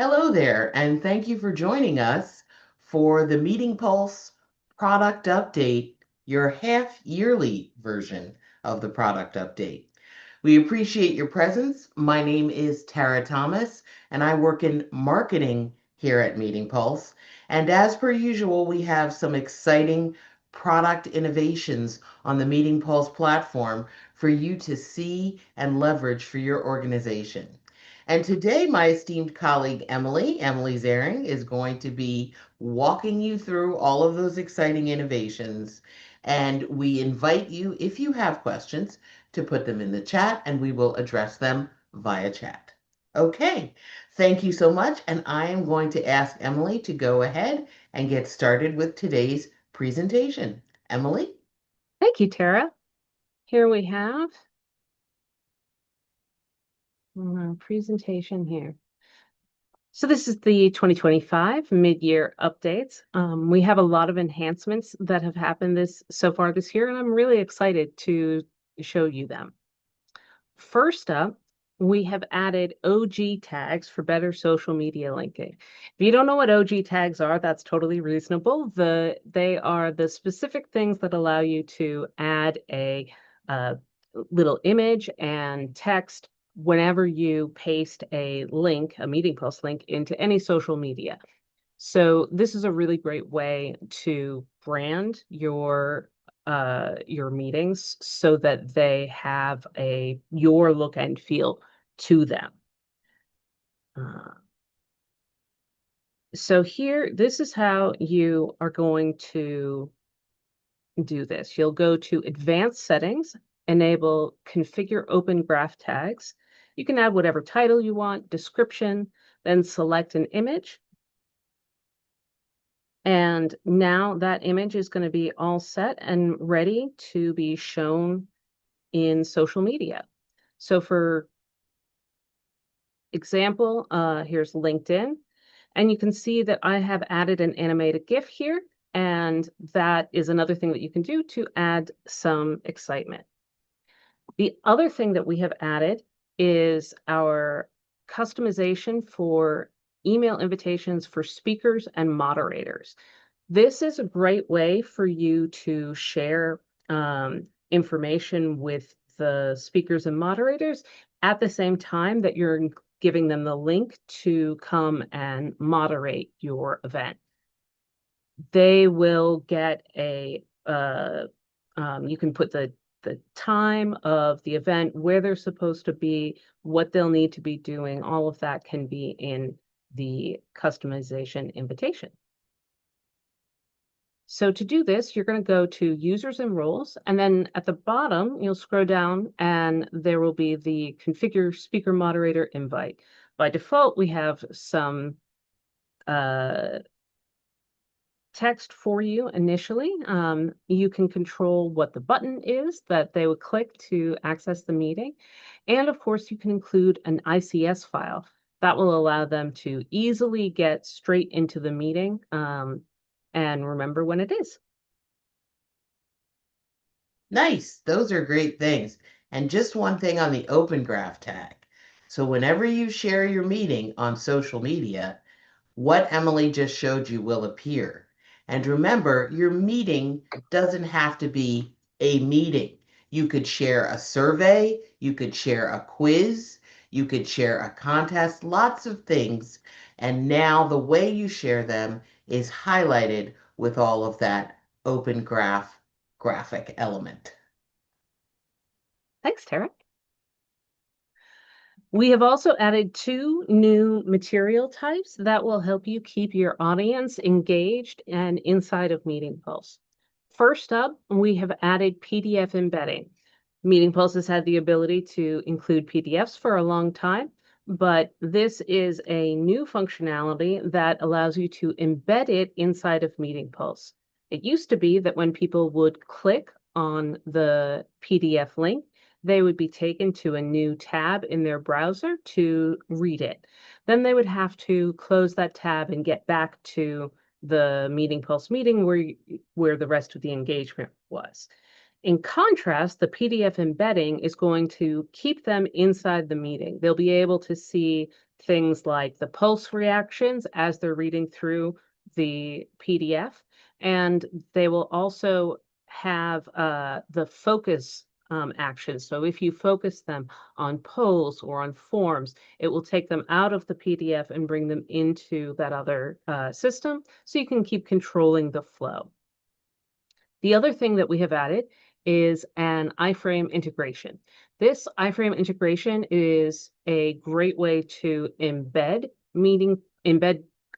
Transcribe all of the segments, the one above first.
Hello there, and thank you for joining us for the Meeting Pulse product update, your half yearly version of the product update. We appreciate your presence. My name is Tara Thomas, and I work in marketing here at Meeting Pulse. And as per usual, we have some exciting product innovations on the Meeting Pulse platform for you to see and leverage for your organization. And today, my esteemed colleague Emily Zaehring, is going to be walking you through all of those exciting innovations. And we invite you, if you have questions, to put them in the chat and we will address them via chat. Okay, thank you so much. And I am going to ask Emily to go ahead and get started with today's presentation. Emily? Thank you, Tara. Here we have our presentation here. So this is the 2025 mid-year updates. We have a lot of enhancements that have happened so far this year, and I'm really excited to show you them. First up, we have added OG tags for better social media linking. If you don't know what OG tags are, that's totally reasonable. They are the specific things that allow you to add a little image and text whenever you paste a link, a MeetingPulse link, into any social media. So this is a really great way to brand your meetings so that they have your look and feel to them. So here, this is how you are going to do this. You'll go to Advanced Settings, enable Configure Open Graph Tags. You can add whatever title you want, description, then select an image. And now that image is going to be all set and ready to be shown in social media. So for example, here's LinkedIn. And you can see that I have added an animated GIF here. And that is another thing that you can do to add some excitement. The other thing that we have added is our customization for email invitations for speakers and moderators. This is a great way for you to share information with the speakers and moderators at the same time that you're giving them the link to come and moderate your event. They will get you can put the time of the event, where they're supposed to be, what they'll need to be doing. All of that can be in the customization invitation. So to do this, you're going to go to Users and Roles, and then at the bottom, you'll scroll down and there will be the Configure Speaker Moderator Invite. By default, we have some text for you initially. You can control what the button is that they would click to access the meeting. And of course, you can include an ICS file that will allow them to easily get straight into the meeting and remember when it is. Nice. Those are great things. And just one thing on the Open Graph tag. So whenever you share your meeting on social media, what Emily just showed you will appear. And remember, your meeting doesn't have to be a meeting. You could share a survey, you could share a quiz, you could share a contest, lots of things. And now the way you share them is highlighted with all of that open graph graphic element. Thanks, Tara. We have also added 2 new material types that will help you keep your audience engaged and inside of MeetingPulse. First up, we have added PDF embedding. MeetingPulse has had the ability to include PDFs for a long time, but this is a new functionality that allows you to embed it inside of MeetingPulse. It used to be that when people would click on the PDF link, they would be taken to a new tab in their browser to read it. Then they would have to close that tab and get back to the MeetingPulse meeting where the rest of the engagement was. In contrast, the PDF embedding is going to keep them inside the meeting. They'll be able to see things like the pulse reactions as they're reading through the PDF. And they will also have the focus actions. So if you focus them on polls or on forms, it will take them out of the PDF and bring them into that other system so you can keep controlling the flow. The other thing that we have added is an iframe integration. This iframe integration is a great way to embed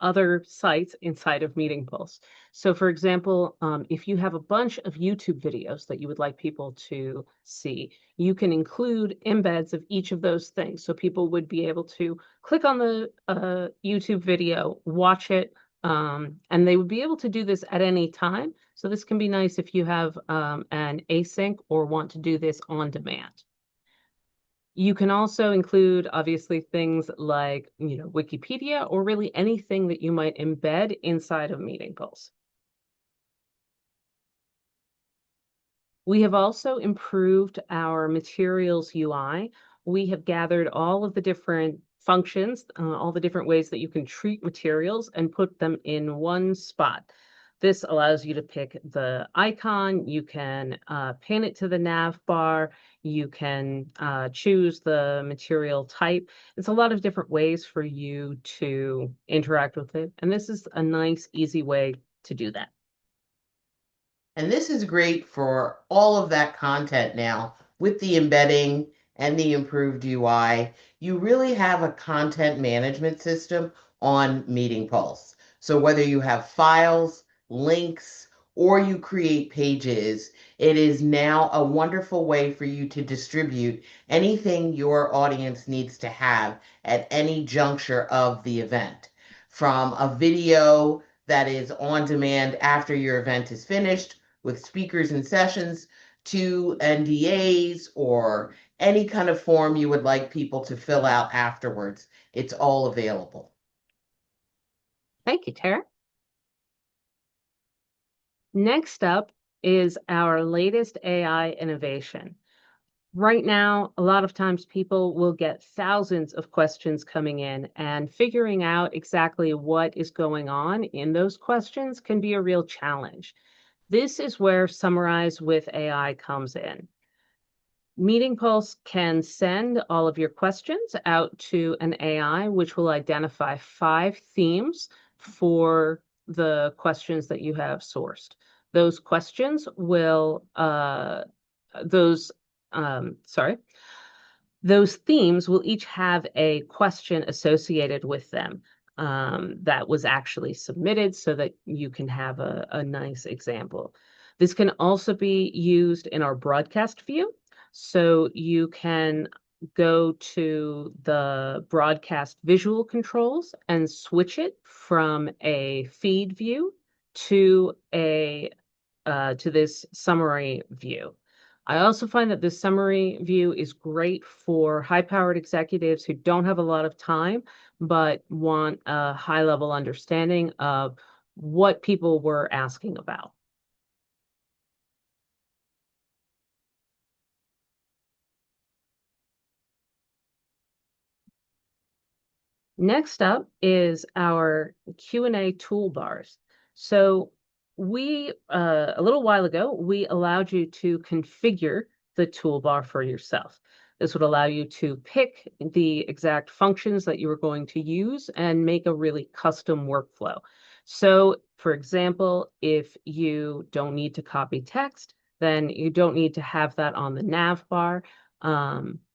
other sites inside of MeetingPulse. So for example, if you have a bunch of YouTube videos that you would like people to see, you can include embeds of each of those things. So people would be able to click on the YouTube video, watch it, and they would be able to do this at any time. So this can be nice if you have an async or want to do this on demand. You can also include obviously things like, Wikipedia or really anything that you might embed inside of MeetingPulse. We have also improved our materials UI. We have gathered all of the different functions, all the different ways that you can treat materials and put them in one spot. This allows you to pick the icon, you can pin it to the nav bar, you can choose the material type. It's a lot of different ways for you to interact with it. And this is a nice, easy way to do that. And this is great for all of that content now with the embedding and the improved UI. You really have a content management system on MeetingPulse. So whether you have files, links, or you create pages, it is now a wonderful way for you to distribute anything your audience needs to have at any juncture of the event. From a video that is on demand after your event is finished, with speakers and sessions, to NDAs or any kind of form you would like people to fill out afterwards. It's all available. Thank you, Tara. Next up is our latest AI innovation. Right now, a lot of times people will get thousands of questions coming in, and figuring out exactly what is going on in those questions can be a real challenge. This is where Summarize with AI comes in. MeetingPulse can send all of your questions out to an AI, which will identify 5 themes for the questions that you have sourced. Those questions will, those, sorry, those themes will each have a question associated with them that was actually submitted so that you can have a nice example. This can also be used in our broadcast view. So you can go to the broadcast visual controls and switch it from a feed view to a to this summary view. I also find that this summary view is great for high-powered executives who don't have a lot of time, but want a high-level understanding of what people were asking about. Next up is our Q&A toolbars. So we, a little while ago, we allowed you to configure the toolbar for yourself. This would allow you to pick the exact functions that you were going to use and make a really custom workflow. So for example, if you don't need to copy text, then you don't need to have that on the nav bar.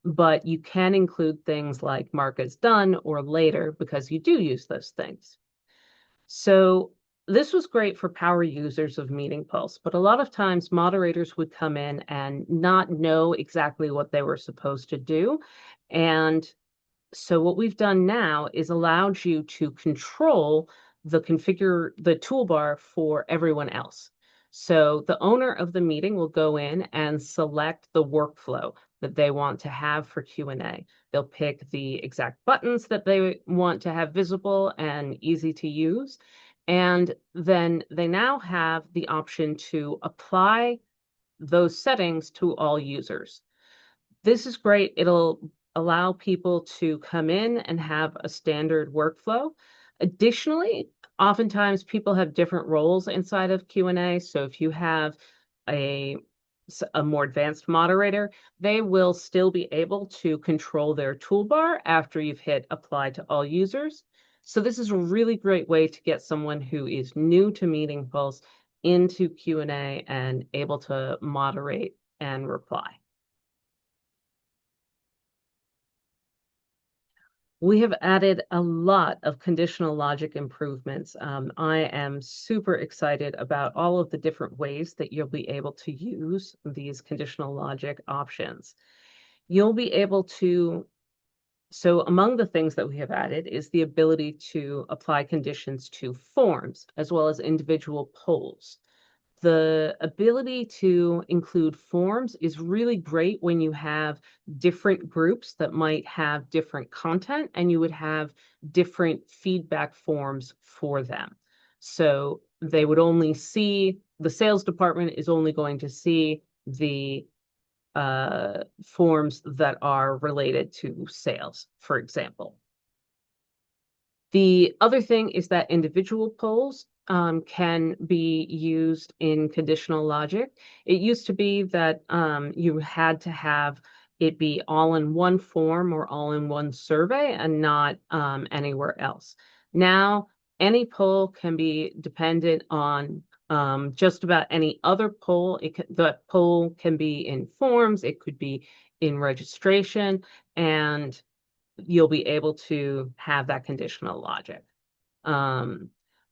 But you can include things like mark as done or later because you do use those things. So this was great for power users of MeetingPulse, but a lot of times moderators would come in and not know exactly what they were supposed to do. And so what we've done now is allowed you to control the toolbar for everyone else. So the owner of the meeting will go in and select the workflow that they want to have for Q&A. They'll pick the exact buttons that they want to have visible and easy to use. And then they now have the option to apply those settings to all users. This is great. It'll allow people to come in and have a standard workflow. Additionally, oftentimes people have different roles inside of Q&A. So if you have a a more advanced moderator, they will still be able to control their toolbar after you've hit apply to all users. So this is a really great way to get someone who is new to MeetingPulse into Q&A and able to moderate and reply. We have added a lot of conditional logic improvements. I am super excited about all of the different ways that you'll be able to use these conditional logic options. You'll be able to, so among the things that we have added is the ability to apply conditions to forms as well as individual polls. The ability to include forms is really great when you have different groups that might have different content and you would have different feedback forms for them. So they would only see, the sales department is only going to see the forms that are related to sales, for example. The other thing is that individual polls can be used in conditional logic. It used to be that you had to have it be all in one form or all in one survey and not anywhere else. Now, any poll can be dependent on just about any other poll. The poll can be in forms, it could be in registration, and you'll be able to have that conditional logic.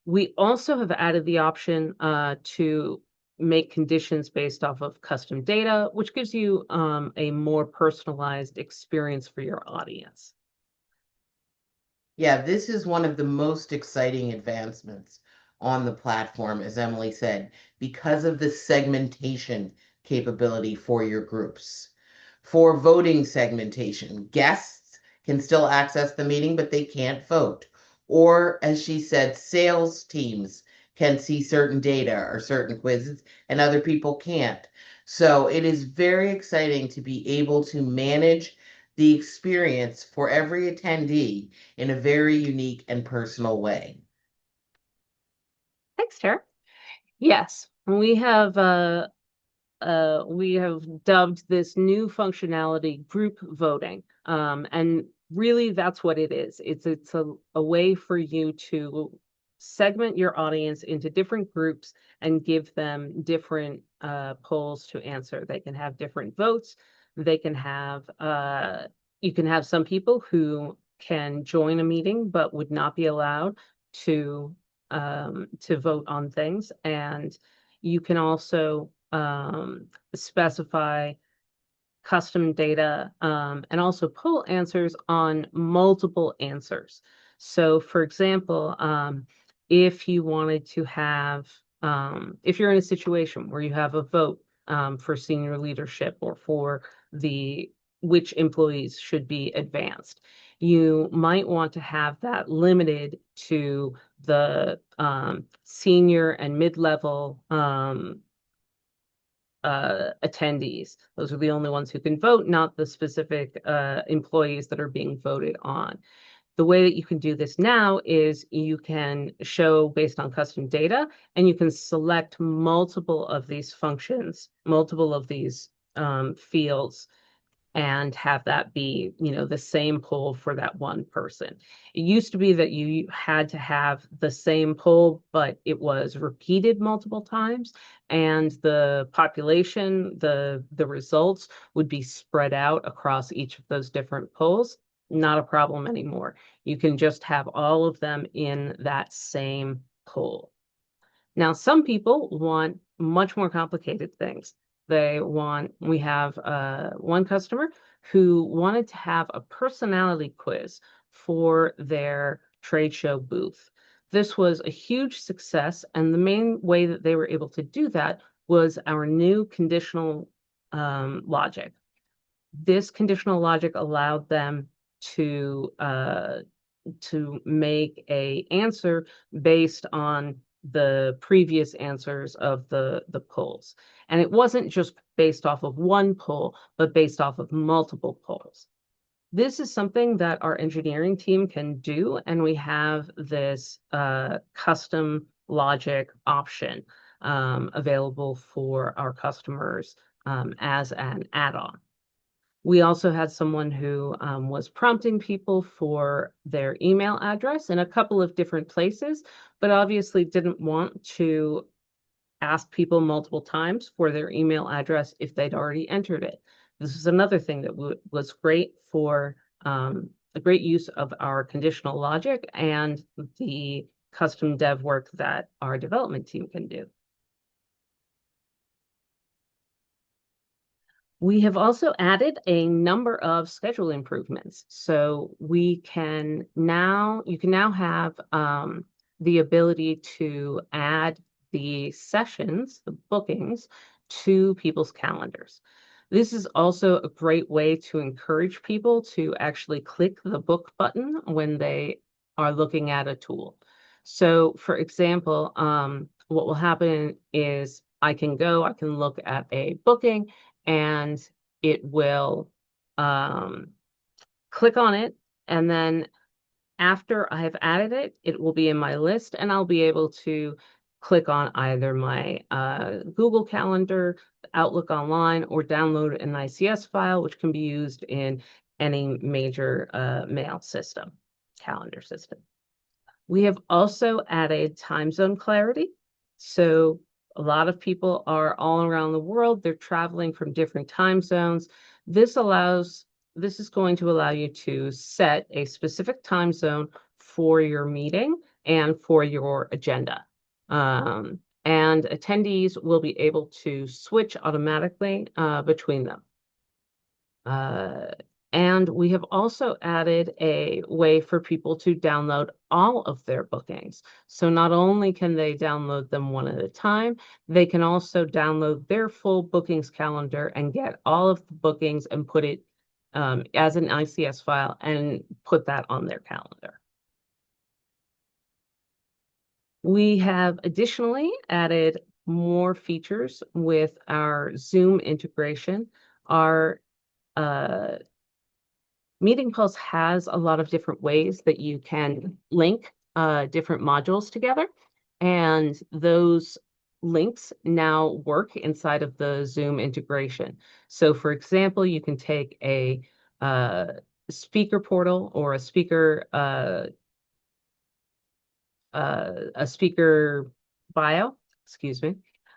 We also have added the option to make conditions based off of custom data, which gives you a more personalized experience for your audience. Yeah, this is one of the most exciting advancements on the platform, as Emily said, because of the segmentation capability for your groups. For voting segmentation, guests can still access the meeting, but they can't vote. Or, as she said, sales teams can see certain data or certain quizzes, and other people can't. So it is very exciting to be able to manage the experience for every attendee in a very unique and personal way. Thanks, Tara. Yes, we have dubbed this new functionality group voting. And really that's what it is. It's a way for you to segment your audience into different groups and give them different polls to answer. They can have different votes. They can have you can have some people who can join a meeting but would not be allowed to vote on things. And you can also specify custom data and also poll answers on multiple answers. So for example, if you wanted to have, if you're in a situation where you have a vote for senior leadership or for the which employees should be advanced, you might want to have that limited to the senior and mid-level attendees. Those are the only ones who can vote, not the specific employees that are being voted on. The way that you can do this now is you can show based on custom data, and you can select multiple of these functions, multiple of these fields, and have that be, the same poll for that one person. It used to be that you had to have the same poll, but it was repeated multiple times, and the population, the results would be spread out across each of those different polls. Not a problem anymore. You can just have all of them in that same poll. Now, some people want much more complicated things. We have one customer who wanted to have a personality quiz for their trade show booth. This was a huge success, and the main way that they were able to do that was our new conditional logic. This conditional logic allowed them to make a answer based on the previous answers of the polls. And it wasn't just based off of one poll, but based off of multiple polls. This is something that our engineering team can do, and we have this custom logic option available for our customers as an add-on. We also had someone who was prompting people for their email address in a couple of different places, but obviously didn't want to ask people multiple times for their email address if they'd already entered it. This is another thing that was great for a great use of our conditional logic and the custom dev work that our development team can do. We have also added a number of schedule improvements. So you can now have the ability to add the sessions, the bookings, to people's calendars. This is also a great way to encourage people to actually click the book button when they are looking at a tool. So, for example, what will happen is I can look at a booking, and it will um, click on it. And then after I have added it, it will be in my list, and I'll be able to click on either my Google Calendar, Outlook Online, or download an ICS file, which can be used in any major mail system, calendar system. We have also added time zone clarity. So a lot of people are all around the world. They're traveling from different time zones. This is going to allow you to set a specific time zone for your meeting and for your agenda. And attendees will be able to switch automatically between them. And we have also added a way for people to download all of their bookings. So not only can they download them one at a time, they can also download their full bookings calendar and get all of the bookings and put it as an ICS file and put that on their calendar. We have additionally added more features with our Zoom integration. Our MeetingPulse has a lot of different ways that you can link different modules together, and those links now work inside of the Zoom integration. So, for example, you can take speaker portal or a speaker bio, excuse me,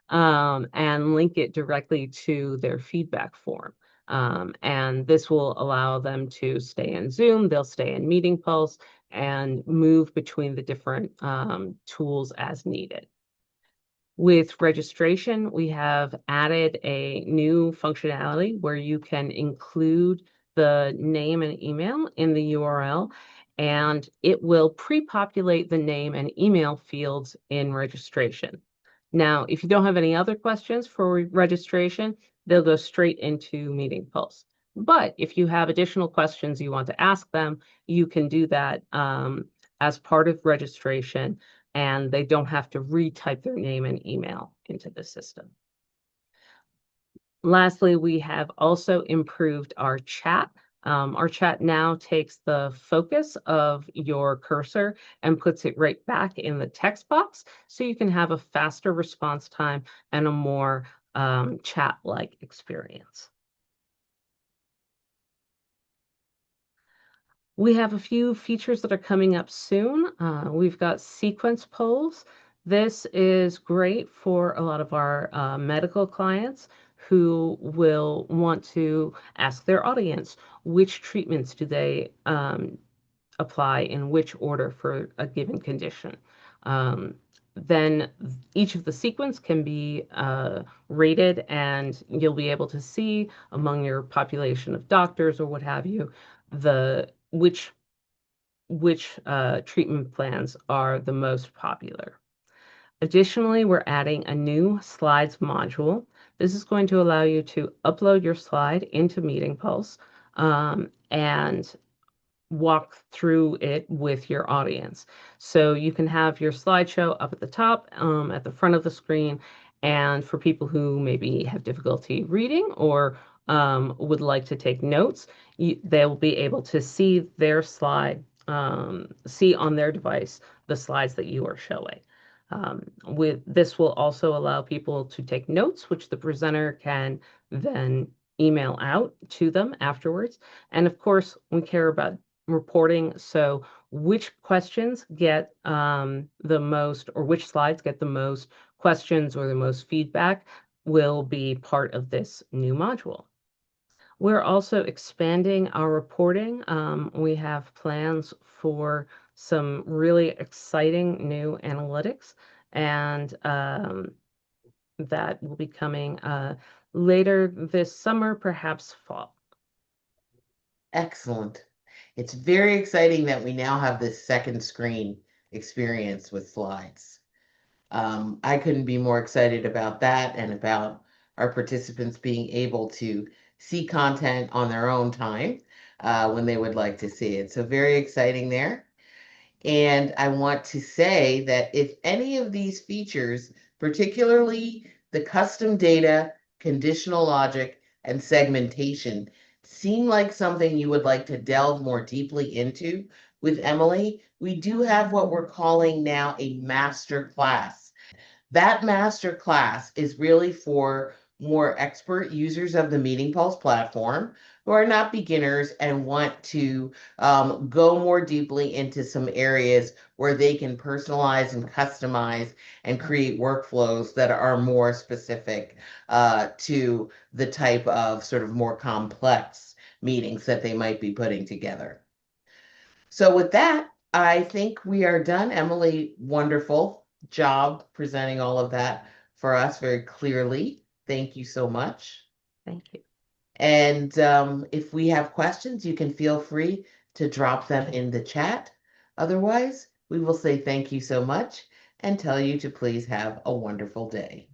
and link it directly to their feedback form. And this will allow them to stay in Zoom, they'll stay in MeetingPulse, and move between the different tools as needed. With registration, we have added a new functionality where you can include the name and email in the URL, and it will pre-populate the name and email fields in registration. Now, if you don't have any other questions for registration, they'll go straight into MeetingPulse. But if you have additional questions you want to ask them, you can do that as part of registration, and they don't have to retype their name and email into the system. Lastly, we have also improved our chat. Our chat now takes the focus of your cursor and puts it right back in the text box, so you can have a faster response time and a more chat-like experience. We have a few features that are coming up soon. We've got sequence polls. This is great for a lot of our medical clients who will want to ask their audience, which treatments do they apply in which order for a given condition. Then each of the sequence can be rated, and you'll be able to see among your population of doctors or what have you, which treatment plans are the most popular. Additionally, we're adding a new slides module. This is going to allow you to upload your slide into MeetingPulse and walk through it with your audience. So you can have your slideshow up at the top, at the front of the screen, and for people who maybe have difficulty reading or would like to take notes, they'll be able to see their slide, see on their device the slides that you are showing. With this will also allow people to take notes, which the presenter can then email out to them afterwards. And of course, we care about reporting. So which questions get the most, or which slides get the most questions or the most feedback will be part of this new module. We're also expanding our reporting. We have plans for some really exciting new analytics, and that will be coming later this summer, perhaps fall. Excellent. It's very exciting that we now have this second screen experience with slides. I couldn't be more excited about that and about our participants being able to see content on their own time when they would like to see it. So very exciting there. And I want to say that if any of these features, particularly the custom data, conditional logic, and segmentation, seem like something you would like to delve more deeply into with Emily, we do have what we're calling now a master class. That master class is really for more expert users of the MeetingPulse platform who are not beginners and want to go more deeply into some areas where they can personalize and customize and create workflows that are more specific to the type of sort of more complex meetings that they might be putting together. So with that, I think we are done. Emily, wonderful job presenting all of that for us very clearly. Thank you so much. Thank you. And if we have questions, you can feel free to drop them in the chat. Otherwise, we will say thank you so much and tell you to please have a wonderful day.